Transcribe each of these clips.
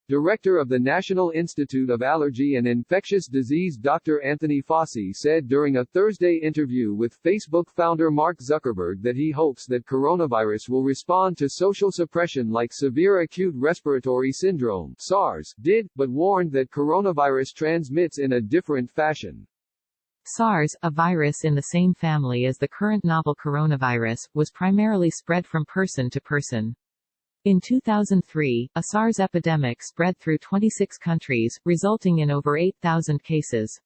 Director of the National Institute of Allergy and Infectious Disease Dr. Anthony Fauci said during a Thursday interview with Facebook founder Mark Zuckerberg that he hopes that coronavirus will respond to social suppression like severe acute respiratory syndrome (SARS) did, but warned that coronavirus transmits in a different fashion. SARS, a virus in the same family as the current novel coronavirus, was primarily spread from person to person. In 2003, a SARS epidemic spread through 26 countries, resulting in over 8,000 cases.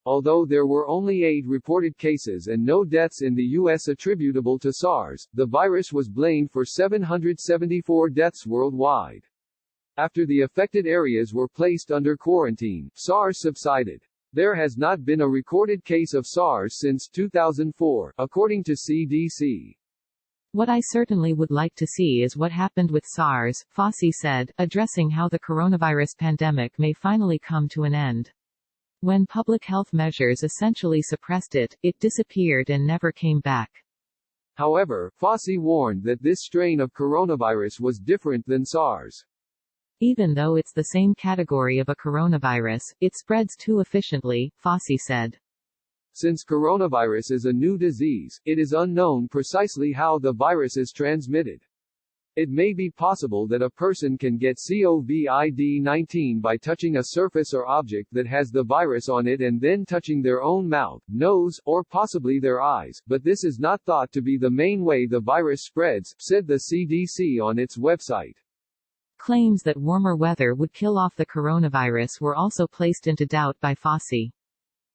Although there were only 8 reported cases and no deaths in the U.S. attributable to SARS, the virus was blamed for 774 deaths worldwide. After the affected areas were placed under quarantine, SARS subsided. There has not been a recorded case of SARS since 2004, according to CDC. What I certainly would like to see is what happened with SARS, Fauci said, addressing how the coronavirus pandemic may finally come to an end. When public health measures essentially suppressed it, it disappeared and never came back. However, Fauci warned that this strain of coronavirus was different than SARS. Even though it's the same category of a coronavirus, it spreads too efficiently, Fauci said. Since coronavirus is a new disease, it is unknown precisely how the virus is transmitted. It may be possible that a person can get COVID-19 by touching a surface or object that has the virus on it and then touching their own mouth, nose, or possibly their eyes, but this is not thought to be the main way the virus spreads, said the CDC on its website. Claims that warmer weather would kill off the coronavirus were also placed into doubt by Fauci.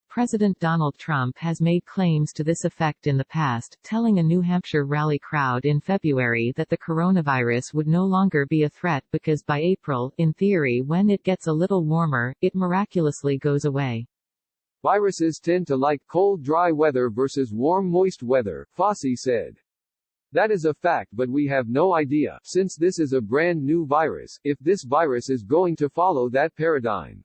President Donald Trump has made claims to this effect in the past, telling a New Hampshire rally crowd in February that the coronavirus would no longer be a threat because by April, in theory when it gets a little warmer, it miraculously goes away. Viruses tend to like cold dry weather versus warm moist weather, Fauci said. That is a fact, but we have no idea, since this is a brand new virus, if this virus is going to follow that paradigm.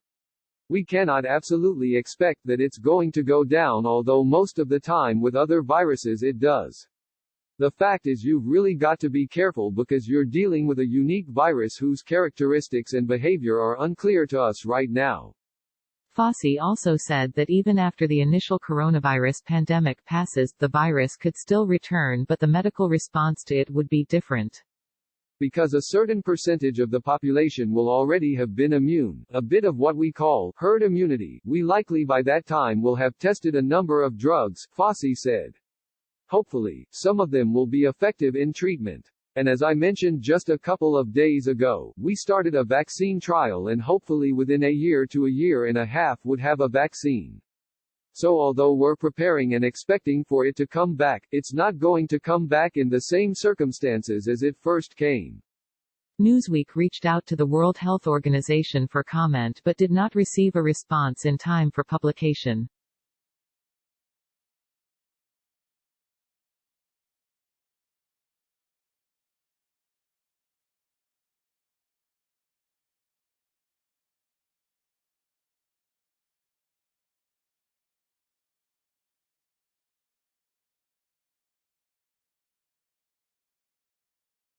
We cannot absolutely expect that it's going to go down, although most of the time with other viruses it does. The fact is you've really got to be careful because you're dealing with a unique virus whose characteristics and behavior are unclear to us right now. Fauci also said that even after the initial coronavirus pandemic passes, the virus could still return, but the medical response to it would be different. Because a certain percentage of the population will already have been immune, a bit of what we call herd immunity, we likely by that time will have tested a number of drugs, Fauci said. Hopefully, some of them will be effective in treatment. And as I mentioned just a couple of days ago, we started a vaccine trial and hopefully within a year to a year and a half would have a vaccine. So although we're preparing and expecting for it to come back, it's not going to come back in the same circumstances as it first came. Newsweek reached out to the World Health Organization for comment but did not receive a response in time for publication.